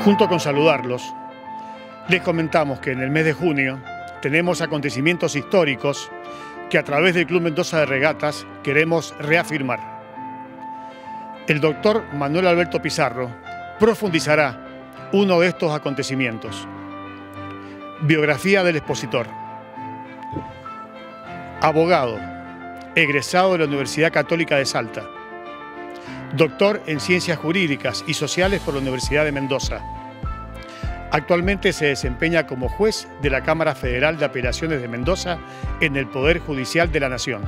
Junto con saludarlos, les comentamos que en el mes de junio tenemos acontecimientos históricos que a través del Club Mendoza de Regatas queremos reafirmar. El doctor Manuel Alberto Pizarro profundizará uno de estos acontecimientos. Biografía del expositor. Abogado, egresado de la Universidad Católica de Salta. Doctor en Ciencias Jurídicas y Sociales por la Universidad de Mendoza. Actualmente se desempeña como juez de la Cámara Federal de Apelaciones de Mendoza en el Poder Judicial de la Nación.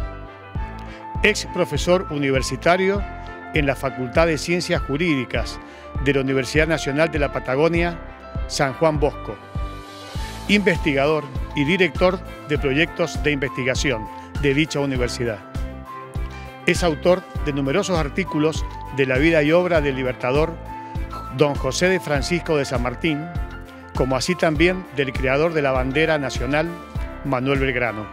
Ex profesor universitario en la Facultad de Ciencias Jurídicas de la Universidad Nacional de la Patagonia, San Juan Bosco. Investigador y director de proyectos de investigación de dicha universidad. Es autor de numerosos artículos de la vida y obra del libertador don José de Francisco de San Martín, como así también del creador de la bandera nacional, Manuel Belgrano.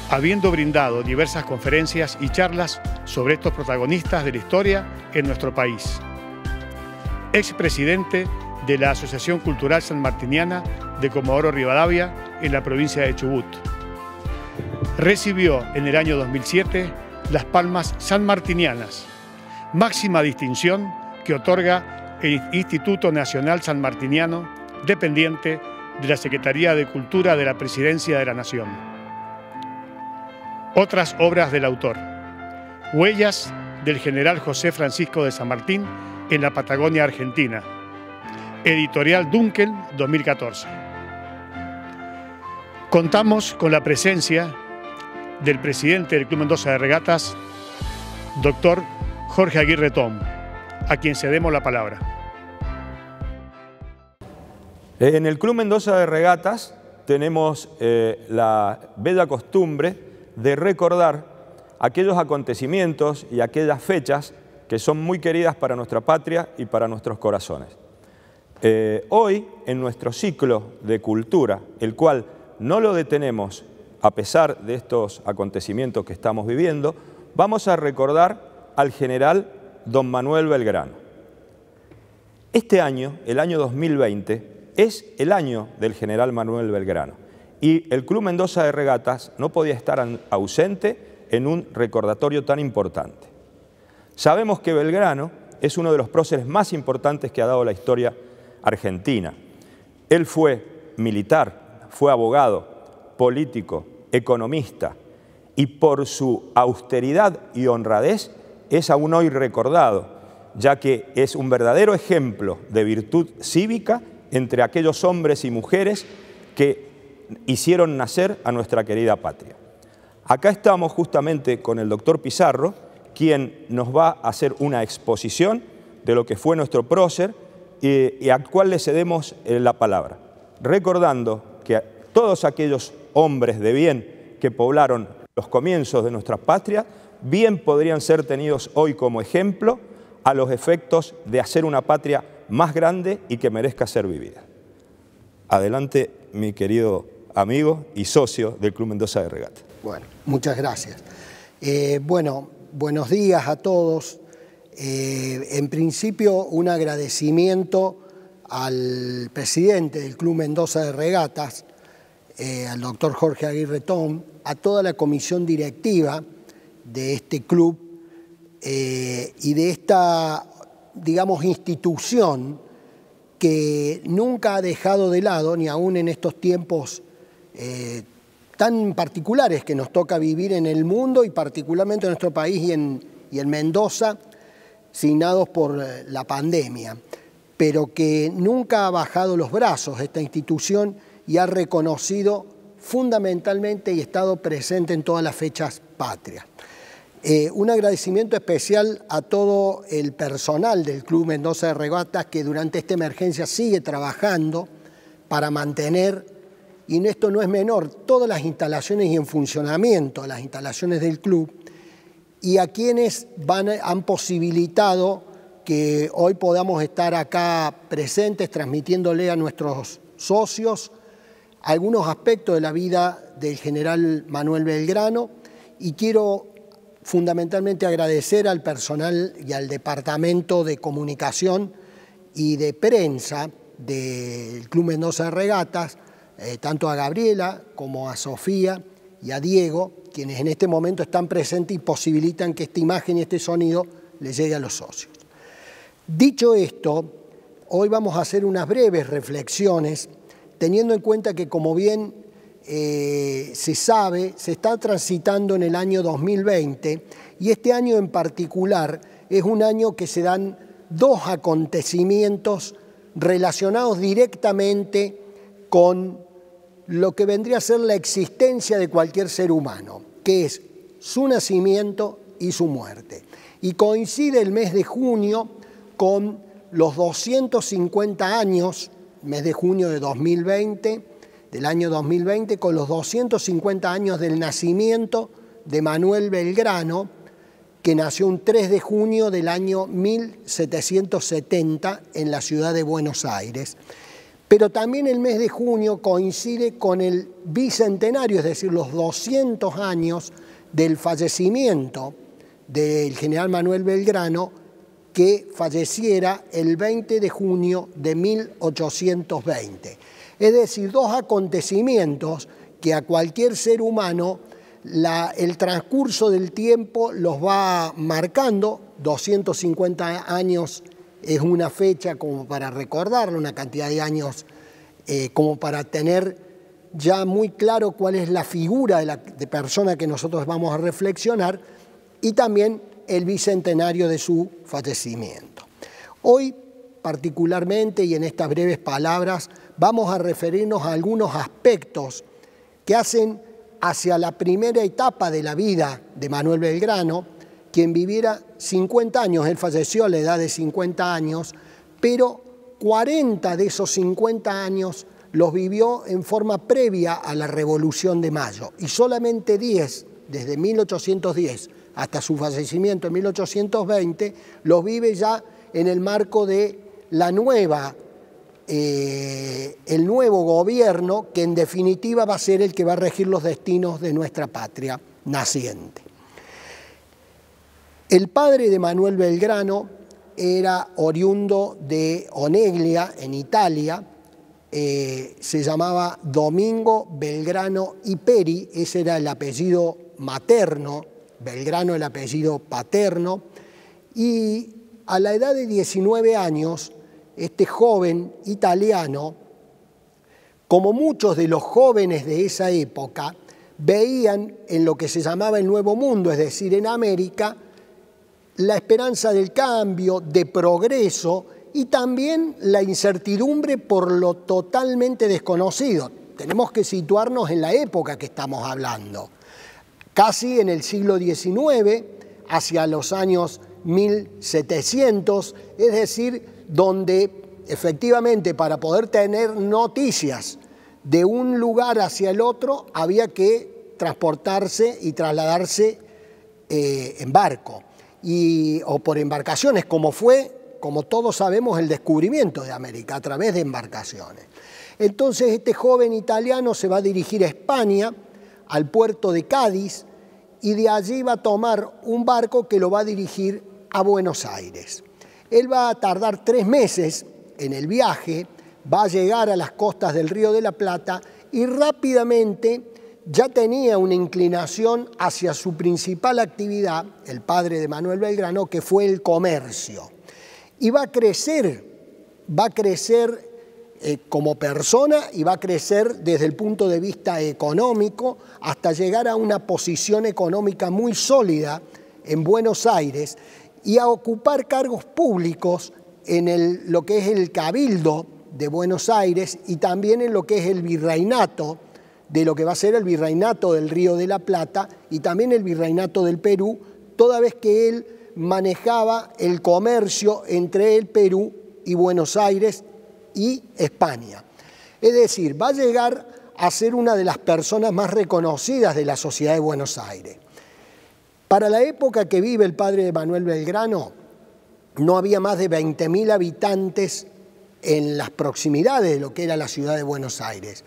Habiendo brindado diversas conferencias y charlas sobre estos protagonistas de la historia en nuestro país. Expresidente de la Asociación Cultural Sanmartiniana de Comodoro Rivadavia en la provincia de Chubut. Recibió en el año 2007 las Palmas Sanmartinianas, máxima distinción que otorga el Instituto Nacional Sanmartiniano, dependiente de la Secretaría de Cultura de la Presidencia de la Nación. Otras obras del autor. Huellas del general José Francisco de San Martín en la Patagonia Argentina. Editorial Dunkel, 2014. Contamos con la presencia del presidente del Club Mendoza de Regatas, doctor Jorge Aguirre Tom, a quien cedemos la palabra. En el Club Mendoza de Regatas tenemos la bella costumbre de recordar aquellos acontecimientos y aquellas fechas que son muy queridas para nuestra patria y para nuestros corazones. Hoy, en nuestro ciclo de cultura, el cual no lo detenemos a pesar de estos acontecimientos que estamos viviendo, vamos a recordar al general don Manuel Belgrano. Este año, el año 2020, es el año del general Manuel Belgrano y el Club Mendoza de Regatas no podía estar ausente en un recordatorio tan importante. Sabemos que Belgrano es uno de los próceres más importantes que ha dado la historia argentina. Él fue militar, fue abogado, político, economista, y por su austeridad y honradez es aún hoy recordado, ya que es un verdadero ejemplo de virtud cívica entre aquellos hombres y mujeres que hicieron nacer a nuestra querida patria. Acá estamos justamente con el doctor Pizarro, quien nos va a hacer una exposición de lo que fue nuestro prócer y al cual le cedemos la palabra, recordando que todos aquellos hombres de bien que poblaron los comienzos de nuestra patria, bien podrían ser tenidos hoy como ejemplo a los efectos de hacer una patria más grande y que merezca ser vivida. Adelante, mi querido amigo y socio del Club Mendoza de Regatas. Bueno, muchas gracias. Buenos días a todos. En principio, un agradecimiento al presidente del Club Mendoza de Regatas, al doctor Jorge Aguirre Tom, a toda la comisión directiva de este club y de esta, digamos, institución que nunca ha dejado de lado, ni aún en estos tiempos tan particulares que nos toca vivir en el mundo y particularmente en nuestro país y en Mendoza, signados por la pandemia, pero que nunca ha bajado los brazos esta institución y ha reconocido fundamentalmente y estado presente en todas las fechas patrias. Un agradecimiento especial a todo el personal del Club Mendoza de Regatas que durante esta emergencia sigue trabajando para mantener, y esto no es menor, todas las instalaciones y en funcionamiento, las instalaciones del club, y a quienes han posibilitado que hoy podamos estar acá presentes transmitiéndole a nuestros socios algunos aspectos de la vida del general Manuel Belgrano, y quiero fundamentalmente agradecer al personal y al Departamento de Comunicación y de prensa del Club Mendoza de Regatas, tanto a Gabriela como a Sofía y a Diego, quienes en este momento están presentes y posibilitan que esta imagen y este sonido les llegue a los socios. Dicho esto, hoy vamos a hacer unas breves reflexiones, teniendo en cuenta que, como bien se sabe, se está transitando en el año 2020 y este año en particular es un año que se dan dos acontecimientos relacionados directamente con lo que vendría a ser la existencia de cualquier ser humano, que es su nacimiento y su muerte. Y coincide el mes de junio con los 250 años, mes de junio de 2020, del año 2020, con los 250 años del nacimiento de Manuel Belgrano, que nació un 3 de junio del año 1770 en la ciudad de Buenos Aires. Pero también el mes de junio coincide con el bicentenario, es decir, los 200 años del fallecimiento del general Manuel Belgrano, que falleciera el 20 de junio de 1820. Es decir, dos acontecimientos que a cualquier ser humano el transcurso del tiempo los va marcando. 250 años es una fecha como para recordarlo, una cantidad de años como para tener ya muy claro cuál es la figura de persona que nosotros vamos a reflexionar, y también el bicentenario de su fallecimiento. Hoy, particularmente, y en estas breves palabras, vamos a referirnos a algunos aspectos que hacen hacia la primera etapa de la vida de Manuel Belgrano, quien viviera 50 años, él falleció a la edad de 50 años, pero 40 de esos 50 años los vivió en forma previa a la Revolución de Mayo, y solamente 10, desde 1810 hasta su fallecimiento en 1820, los vive ya en el marco de la el nuevo gobierno, que en definitiva va a ser el que va a regir los destinos de nuestra patria naciente. El padre de Manuel Belgrano era oriundo de Oneglia, en Italia. Se llamaba Domingo Belgrano y Peri, ese era el apellido materno, Belgrano el apellido paterno, y a la edad de 19 años, este joven italiano, como muchos de los jóvenes de esa época, veían en lo que se llamaba el Nuevo Mundo, es decir, en América, la esperanza del cambio, de progreso, y también la incertidumbre por lo totalmente desconocido. Tenemos que situarnos en la época que estamos hablando, casi en el siglo XIX, hacia los años 1700, es decir, donde efectivamente para poder tener noticias de un lugar hacia el otro había que transportarse y trasladarse en barco o por embarcaciones, como fue, como todos sabemos, el descubrimiento de América a través de embarcaciones. Entonces este joven italiano se va a dirigir a España, al puerto de Cádiz, y de allí va a tomar un barco que lo va a dirigir a Buenos Aires. Él va a tardar 3 meses en el viaje, va a llegar a las costas del Río de la Plata y rápidamente ya tenía una inclinación hacia su principal actividad, el padre de Manuel Belgrano, que fue el comercio. Y va a crecer como persona y va a crecer desde el punto de vista económico hasta llegar a una posición económica muy sólida en Buenos Aires y a ocupar cargos públicos en lo que es el Cabildo de Buenos Aires y también en lo que es el virreinato, de lo que va a ser el virreinato del Río de la Plata y también el virreinato del Perú, toda vez que él manejaba el comercio entre el Perú y Buenos Aires y España. Es decir, va a llegar a ser una de las personas más reconocidas de la sociedad de Buenos Aires. Para la época que vive el padre de Manuel Belgrano, no había más de 20.000 habitantes en las proximidades de lo que era la ciudad de Buenos Aires.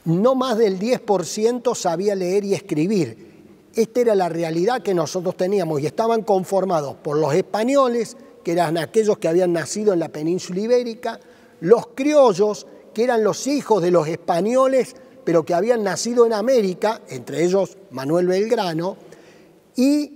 No más del 10% sabía leer y escribir. Esta era la realidad que nosotros teníamos y estaban conformados por los españoles, que eran aquellos que habían nacido en la península ibérica, los criollos, que eran los hijos de los españoles, pero que habían nacido en América, entre ellos Manuel Belgrano, y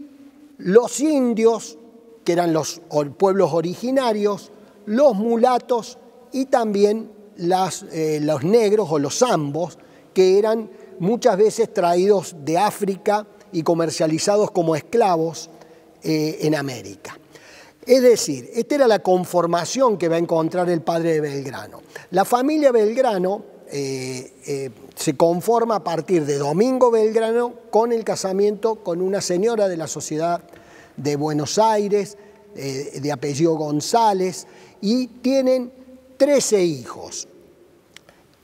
los indios, que eran los pueblos originarios, los mulatos y también los negros o los zambos, que eran muchas veces traídos de África y comercializados como esclavos en América. Es decir, esta era la conformación que va a encontrar el padre de Belgrano. La familia Belgrano se conforma a partir de Domingo Belgrano con el casamiento con una señora de la sociedad de Buenos Aires, de apellido González, y tienen 13 hijos.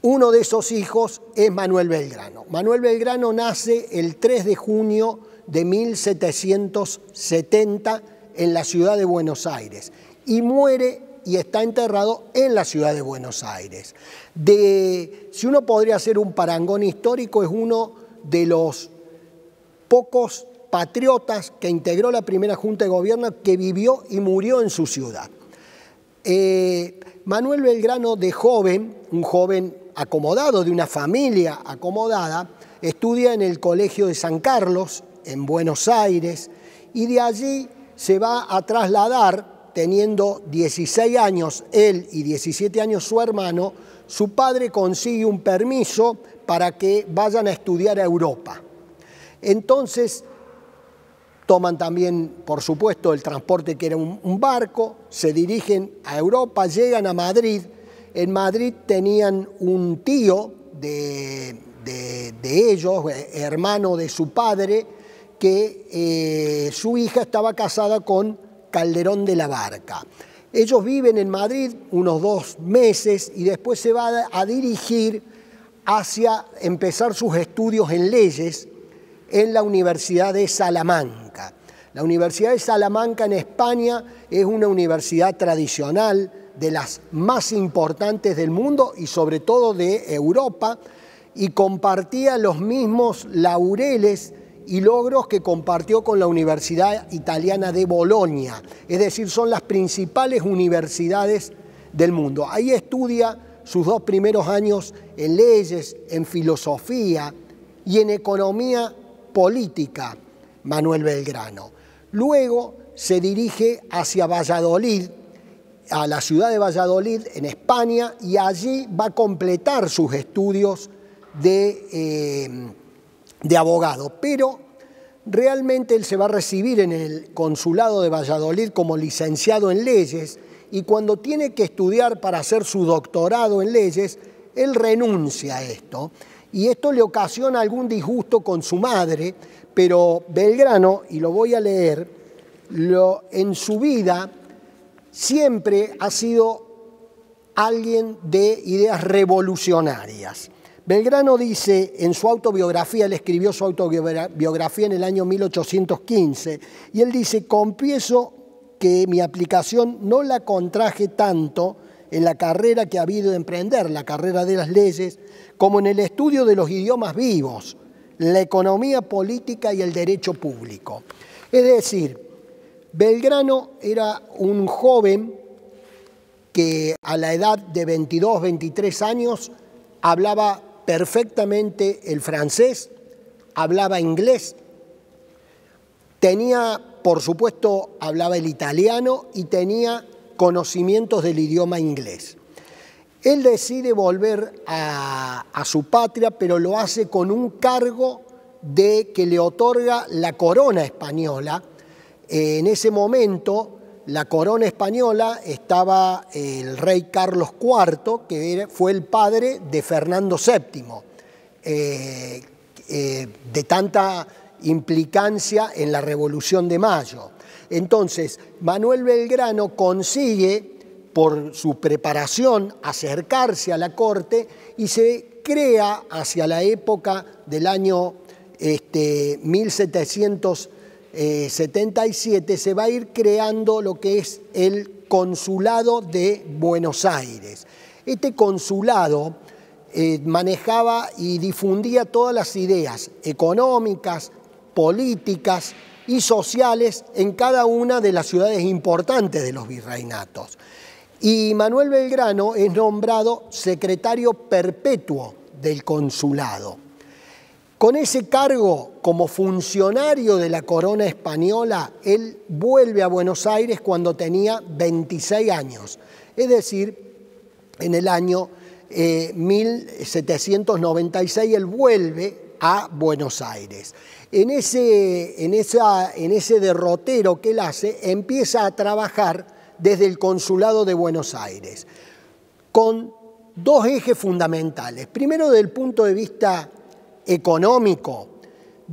Uno de esos hijos es Manuel Belgrano. Manuel Belgrano nace el 3 de junio de 1770 en la ciudad de Buenos Aires y muere y está enterrado en la ciudad de Buenos Aires. Si uno podría hacer un parangón histórico, es uno de los pocos patriotas que integró la primera Junta de Gobierno que vivió y murió en su ciudad. Manuel Belgrano, de joven, un joven acomodado, de una familia acomodada, estudia en el Colegio de San Carlos, en Buenos Aires, y de allí se va a trasladar, teniendo 16 años él y 17 años su hermano. Su padre consigue un permiso para que vayan a estudiar a Europa. Entonces toman también, por supuesto, el transporte, que era un barco, se dirigen a Europa, llegan a Madrid. En Madrid tenían un tío de ellos, hermano de su padre, que su hija estaba casada con Calderón de la Barca. Ellos viven en Madrid unos 2 meses y después se va a dirigir hacia empezar sus estudios en leyes en la Universidad de Salamanca. La Universidad de Salamanca en España es una universidad tradicional, de las más importantes del mundo y sobre todo de Europa, y compartía los mismos laureles y logros que compartió con la Universidad Italiana de Bolonia. Es decir, son las principales universidades del mundo. Ahí estudia sus 2 primeros años en leyes, en filosofía y en economía política, Manuel Belgrano. Luego se dirige hacia Valladolid, a la ciudad de Valladolid, en España, y allí va a completar sus estudios de abogado. Pero realmente él se va a recibir en el consulado de Valladolid como licenciado en leyes, y cuando tiene que estudiar para hacer su doctorado en leyes, él renuncia a esto. Y esto le ocasiona algún disgusto con su madre, pero Belgrano, y lo voy a leer, en su vida siempre ha sido alguien de ideas revolucionarias. Belgrano dice en su autobiografía, él escribió su autobiografía en el año 1815, y él dice: confieso que mi aplicación no la contraje tanto en la carrera que ha habido de emprender, la carrera de las leyes, como en el estudio de los idiomas vivos, la economía política y el derecho público. Es decir, Belgrano era un joven que a la edad de 22, 23 años hablaba perfectamente el francés, hablaba inglés, por supuesto, hablaba el italiano y tenía conocimientos del idioma inglés. Él decide volver a su patria, pero lo hace con un cargo que le otorga la corona española. En ese momento, la corona española estaba el rey Carlos IV, que fue el padre de Fernando VII, de tanta implicancia en la Revolución de Mayo. Entonces, Manuel Belgrano consigue, por su preparación, acercarse a la corte, y se crea, hacia la época del año 1777, se va a ir creando lo que es el Consulado de Buenos Aires. Este consulado manejaba y difundía todas las ideas económicas, políticas y sociales en cada una de las ciudades importantes de los virreinatos. Y Manuel Belgrano es nombrado secretario perpetuo del consulado. Con ese cargo, como funcionario de la corona española, él vuelve a Buenos Aires cuando tenía 26 años, es decir, en el año 1796 él vuelve a Buenos Aires. En ese derrotero que él hace, empieza a trabajar desde el consulado de Buenos Aires, con dos ejes fundamentales. Primero, desde el punto de vista económico,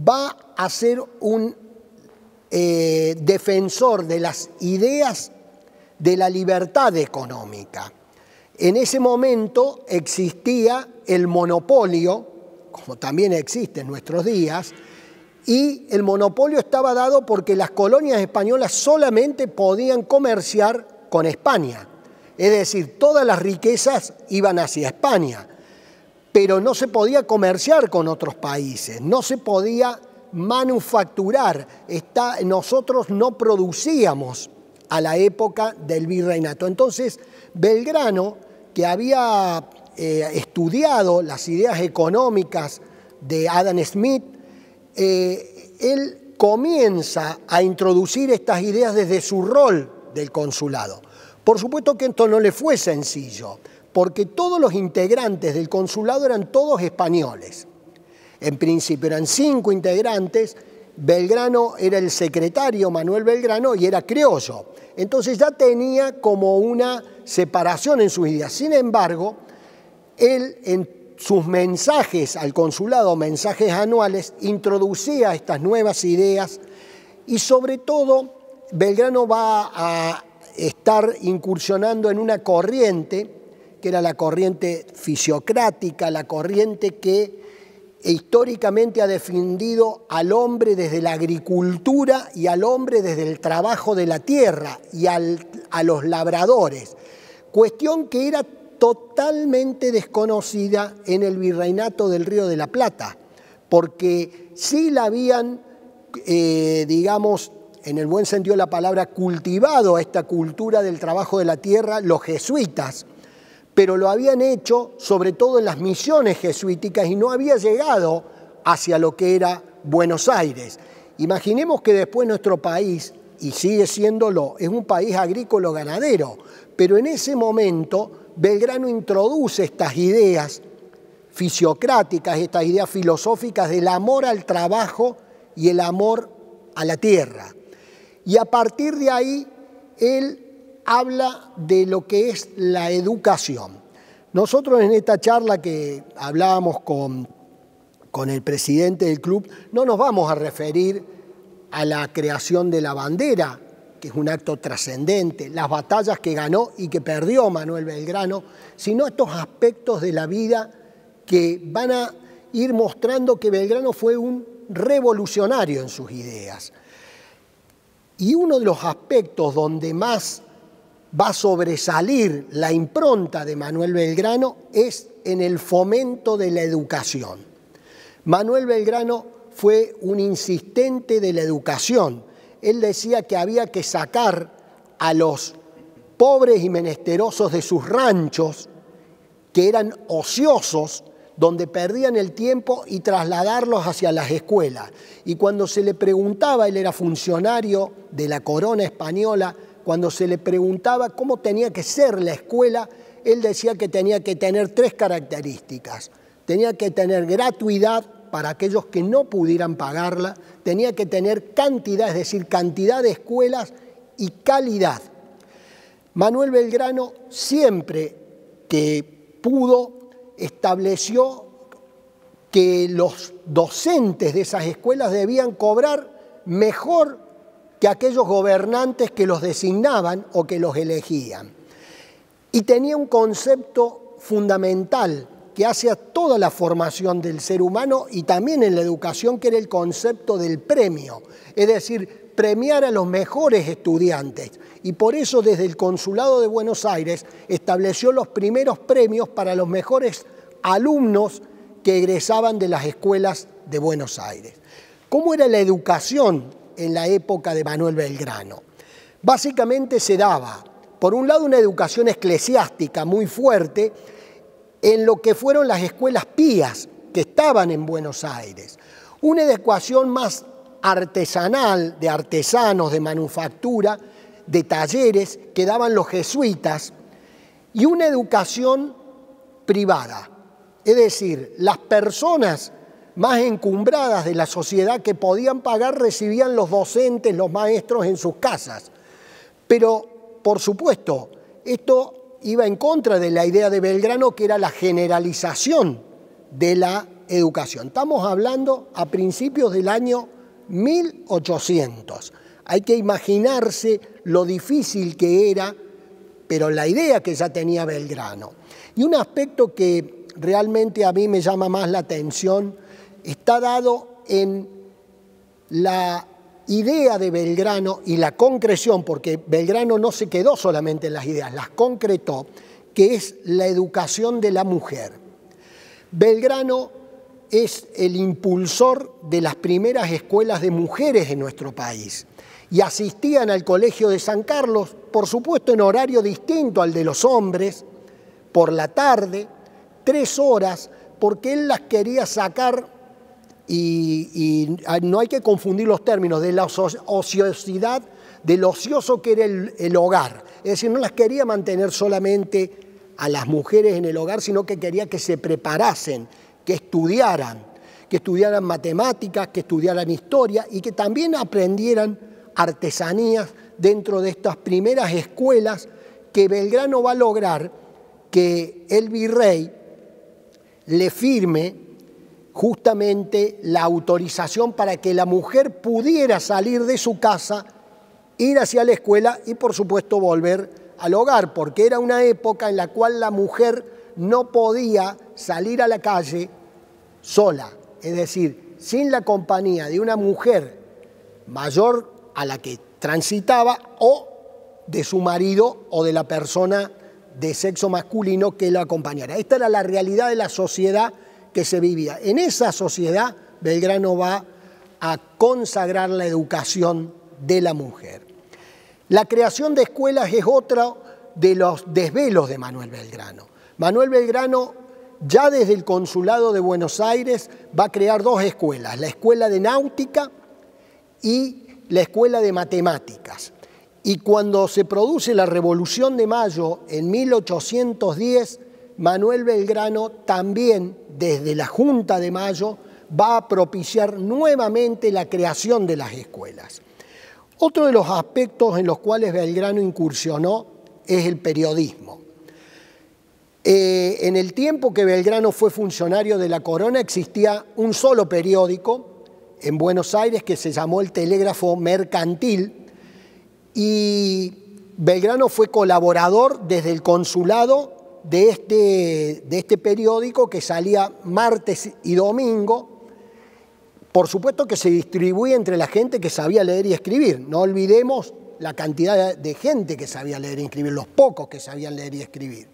va a ser un defensor de las ideas de la libertad económica. En ese momento existía el monopolio, como también existe en nuestros días, y el monopolio estaba dado porque las colonias españolas solamente podían comerciar con España. Es decir, todas las riquezas iban hacia España, pero no se podía comerciar con otros países, no se podía manufacturar. Nosotros no producíamos a la época del virreinato. Entonces, Belgrano, que había estudiado las ideas económicas de Adam Smith, él comienza a introducir estas ideas desde su rol del consulado. Por supuesto que esto no le fue sencillo, porque todos los integrantes del consulado eran todos españoles. En principio eran 5 integrantes, Belgrano era el secretario, Manuel Belgrano, y era criollo. Entonces ya tenía como una separación en sus ideas. Sin embargo, él en sus mensajes al consulado, mensajes anuales, introducía estas nuevas ideas y sobre todo Belgrano va a estar incursionando en una corriente que era la corriente fisiocrática, la corriente que históricamente ha defendido al hombre desde la agricultura y al hombre desde el trabajo de la tierra y a los labradores, cuestión que era totalmente desconocida en el virreinato del Río de la Plata, porque sí la habían, digamos, en el buen sentido de la palabra, cultivado a esta cultura del trabajo de la tierra los jesuitas, pero lo habían hecho sobre todo en las misiones jesuíticas y no había llegado hacia lo que era Buenos Aires. Imaginemos que después nuestro país, y sigue siéndolo, es un país agrícola-ganadero, pero en ese momento Belgrano introduce estas ideas fisiocráticas, estas ideas filosóficas del amor al trabajo y el amor a la tierra. Y a partir de ahí, él habla de lo que es la educación. Nosotros en esta charla que hablábamos con el presidente del club, no nos vamos a referir a la creación de la bandera, que es un acto trascendente, las batallas que ganó y que perdió Manuel Belgrano, sino estos aspectos de la vida que van a ir mostrando que Belgrano fue un revolucionario en sus ideas. Y uno de los aspectos donde más va a sobresalir la impronta de Manuel Belgrano es en el fomento de la educación. Manuel Belgrano fue un insistente de la educación. Él decía que había que sacar a los pobres y menesterosos de sus ranchos, que eran ociosos, donde perdían el tiempo, y trasladarlos hacia las escuelas. Y cuando se le preguntaba, él era funcionario de la corona española, cuando se le preguntaba cómo tenía que ser la escuela, él decía que tenía que tener 3 características. Tenía que tener gratuidad para aquellos que no pudieran pagarla, tenía que tener cantidad, es decir, cantidad de escuelas, y calidad. Manuel Belgrano, siempre que pudo, estableció que los docentes de esas escuelas debían cobrar mejor que aquellos gobernantes que los designaban o que los elegían. Y tenía un concepto fundamental que hace a toda la formación del ser humano y también en la educación, que era el concepto del premio, es decir, premiar a los mejores estudiantes. Y por eso desde el Consulado de Buenos Aires estableció los primeros premios para los mejores alumnos que egresaban de las escuelas de Buenos Aires. ¿Cómo era la educación en la época de Manuel Belgrano. Básicamente se daba, por un lado, una educación eclesiástica muy fuerte en lo que fueron las escuelas pías que estaban en Buenos Aires, una educación más artesanal, de artesanos, de manufactura, de talleres que daban los jesuitas, y una educación privada, es decir, las personas más encumbradas de la sociedad que podían pagar recibían los docentes, los maestros en sus casas. Pero, por supuesto, esto iba en contra de la idea de Belgrano, que era la generalización de la educación. Estamos hablando a principios del año 1800. Hay que imaginarse lo difícil que era, pero la idea que ya tenía Belgrano. Y un aspecto que realmente a mí me llama más la atención está dado en la idea de Belgrano y la concreción, porque Belgrano no se quedó solamente en las ideas, las concretó, que es la educación de la mujer. Belgrano es el impulsor de las primeras escuelas de mujeres en nuestro país y asistían al Colegio de San Carlos, por supuesto en horario distinto al de los hombres, por la tarde, 3 horas, porque él las quería sacar, y no hay que confundir los términos, de la ociosidad, del ocioso que era el hogar. Es decir, no las quería mantener solamente a las mujeres en el hogar, sino que quería que se preparasen, que estudiaran matemáticas, que estudiaran historia y que también aprendieran artesanías dentro de estas primeras escuelas que Belgrano va a lograr que el virrey le firme justamente la autorización para que la mujer pudiera salir de su casa, ir hacia la escuela y por supuesto volver al hogar, porque era una época en la cual la mujer no podía salir a la calle sola, es decir, sin la compañía de una mujer mayor a la que transitaba o de su marido o de la persona de sexo masculino que la acompañara. Esta era la realidad de la sociedad que se vivía. En esa sociedad, Belgrano va a consagrar la educación de la mujer. La creación de escuelas es otro de los desvelos de Manuel Belgrano. Manuel Belgrano, ya desde el Consulado de Buenos Aires, va a crear 2 escuelas, la Escuela de Náutica y la Escuela de Matemáticas. Y cuando se produce la Revolución de Mayo en 1810, Manuel Belgrano también, desde la Junta de Mayo, va a propiciar nuevamente la creación de las escuelas. Otro de los aspectos en los cuales Belgrano incursionó es el periodismo. En el tiempo que Belgrano fue funcionario de la Corona existía un solo periódico en Buenos Aires que se llamó El Telégrafo Mercantil, y Belgrano fue colaborador desde el consulado de este periódico que salía martes y domingo. Por supuesto que se distribuía entre la gente que sabía leer y escribir. No olvidemos la cantidad de gente que sabía leer y escribir, los pocos que sabían leer y escribir.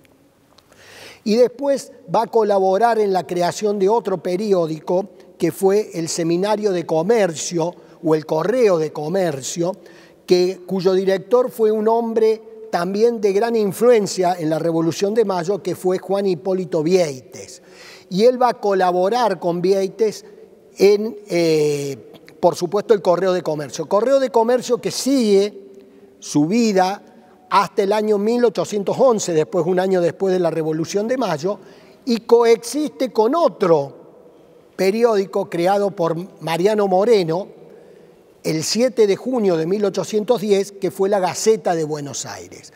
Y después va a colaborar en la creación de otro periódico que fue el Seminario de Comercio o el Correo de Comercio, cuyo director fue un hombre también de gran influencia en la Revolución de Mayo, que fue Juan Hipólito Vieites. Y él va a colaborar con Vieites en, por supuesto, el Correo de Comercio. Correo de Comercio que sigue su vida hasta el año 1811, un año después de la Revolución de Mayo, y coexiste con otro periódico creado por Mariano Moreno, el 7 de junio de 1810, que fue la Gaceta de Buenos Aires.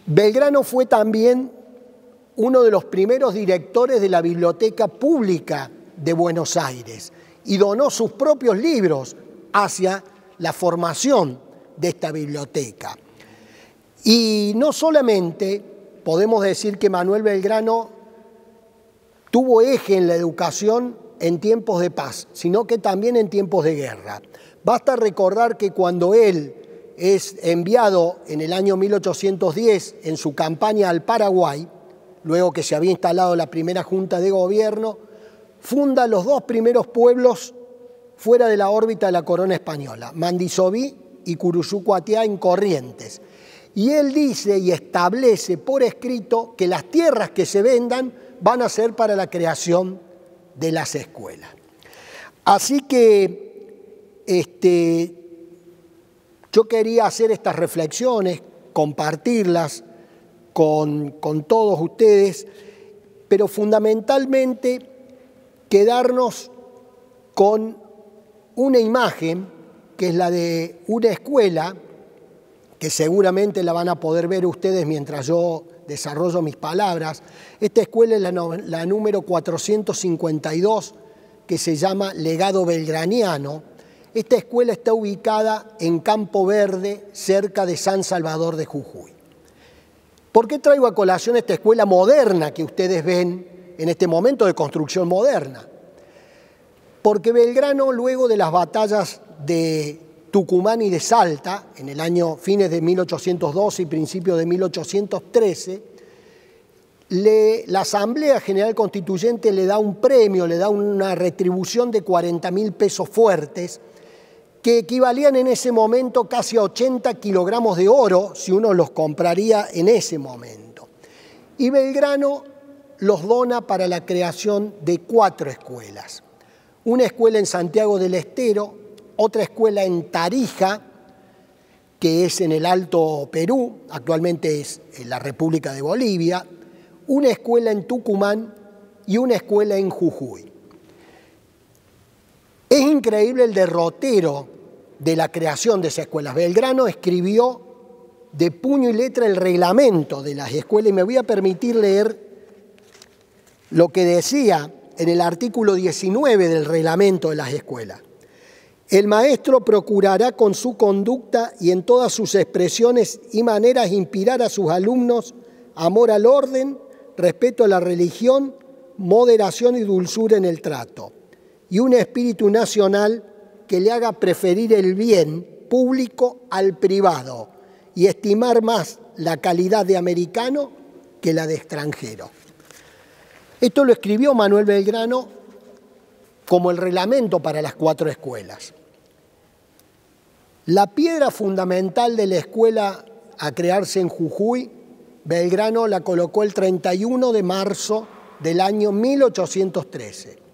Belgrano fue también uno de los primeros directores de la Biblioteca Pública de Buenos Aires y donó sus propios libros hacia la formación de esta biblioteca. Y no solamente podemos decir que Manuel Belgrano tuvo eje en la educación en tiempos de paz, sino que también en tiempos de guerra. Basta recordar que cuando él es enviado en el año 1810 en su campaña al Paraguay, luego que se había instalado la primera Junta de Gobierno, funda los 2 primeros pueblos fuera de la órbita de la corona española, Mandisoví y Curuzú-Cuatiá en Corrientes. Y él dice y establece por escrito que las tierras que se vendan van a ser para la creación de las escuelas. Así que yo quería hacer estas reflexiones, compartirlas con todos ustedes, pero fundamentalmente quedarnos con una imagen que es la de una escuela, que seguramente la van a poder ver ustedes mientras yo desarrollo mis palabras. Esta escuela es la número 452, que se llama Legado Belgraniano. Esta escuela está ubicada en Campo Verde, cerca de San Salvador de Jujuy. ¿Por qué traigo a colación esta escuela moderna que ustedes ven en este momento de construcción moderna? Porque Belgrano, luego de las batallas de Tucumán y de Salta, en el año fines de 1812 y principios de 1813, la Asamblea General Constituyente le da un premio, le da una retribución de 40.000 pesos fuertes, que equivalían en ese momento casi a 80 kilogramos de oro, si uno los compraría en ese momento. Y Belgrano los dona para la creación de 4 escuelas. Una escuela en Santiago del Estero, otra escuela en Tarija, que es en el Alto Perú, actualmente es en la República de Bolivia, una escuela en Tucumán y una escuela en Jujuy. Es increíble el derrotero de la creación de esas escuelas. Belgrano escribió de puño y letra el reglamento de las escuelas y me voy a permitir leer lo que decía en el artículo 19 del reglamento de las escuelas. El maestro procurará con su conducta y en todas sus expresiones y maneras inspirar a sus alumnos amor al orden, respeto a la religión, moderación y dulzura en el trato, y un espíritu nacional que le haga preferir el bien público al privado y estimar más la calidad de americano que la de extranjero. Esto lo escribió Manuel Belgrano como el reglamento para las 4 escuelas. La piedra fundamental de la escuela a crearse en Jujuy, Belgrano la colocó el 31 de marzo del año 1813.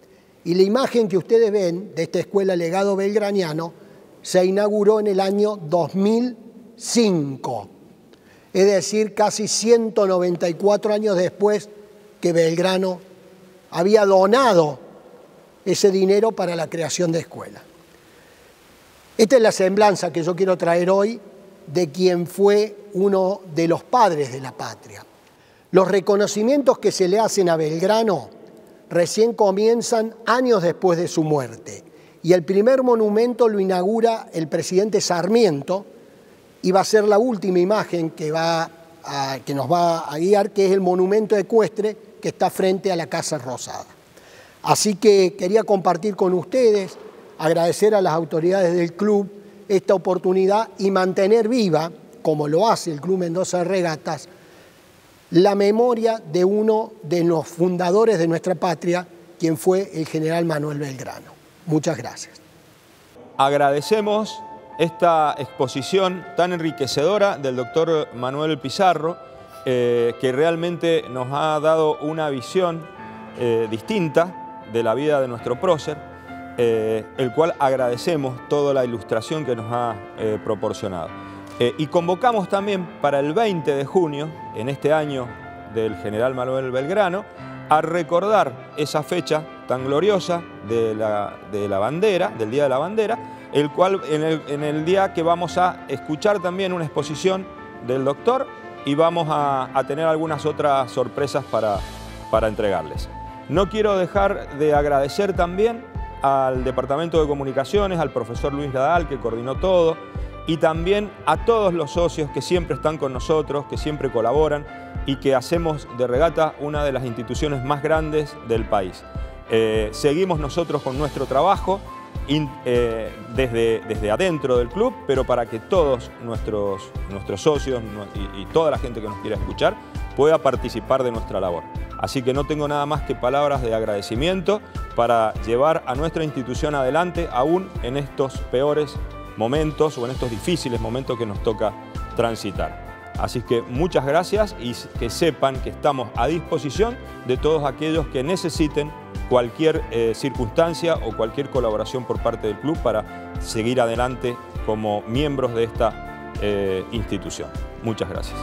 Y la imagen que ustedes ven de esta escuela Legado Belgraniano se inauguró en el año 2005. Es decir, casi 194 años después que Belgrano había donado ese dinero para la creación de escuelas. Esta es la semblanza que yo quiero traer hoy de quien fue uno de los padres de la patria. Los reconocimientos que se le hacen a Belgrano recién comienzan años después de su muerte. Y el primer monumento lo inaugura el presidente Sarmiento y va a ser la última imagen que nos va a guiar, que es el monumento ecuestre que está frente a la Casa Rosada. Así que quería compartir con ustedes, agradecer a las autoridades del club esta oportunidad y mantener viva, como lo hace el Club Mendoza de Regatas, la memoria de uno de los fundadores de nuestra patria, quien fue el general Manuel Belgrano. Muchas gracias. Agradecemos esta exposición tan enriquecedora del doctor Manuel Pizarro, que realmente nos ha dado una visión distinta de la vida de nuestro prócer, el cual agradecemos toda la ilustración que nos ha proporcionado. Y convocamos también para el 20 de junio, en este año del general Manuel Belgrano, a recordar esa fecha tan gloriosa de la bandera, del Día de la Bandera, el cual en el día que vamos a escuchar también una exposición del doctor y vamos a tener algunas otras sorpresas para entregarles. No quiero dejar de agradecer también al Departamento de Comunicaciones, al profesor Luis Nadal, que coordinó todo, y también a todos los socios que siempre están con nosotros, que siempre colaboran y que hacemos de Regata una de las instituciones más grandes del país. Seguimos nosotros con nuestro trabajo desde adentro del club, pero para que todos nuestros socios y toda la gente que nos quiera escuchar pueda participar de nuestra labor. Así que no tengo nada más que palabras de agradecimiento para llevar a nuestra institución adelante, aún en estos peores momentos o en estos difíciles momentos que nos toca transitar. Así que muchas gracias y que sepan que estamos a disposición de todos aquellos que necesiten cualquier circunstancia o cualquier colaboración por parte del club para seguir adelante como miembros de esta institución. Muchas gracias.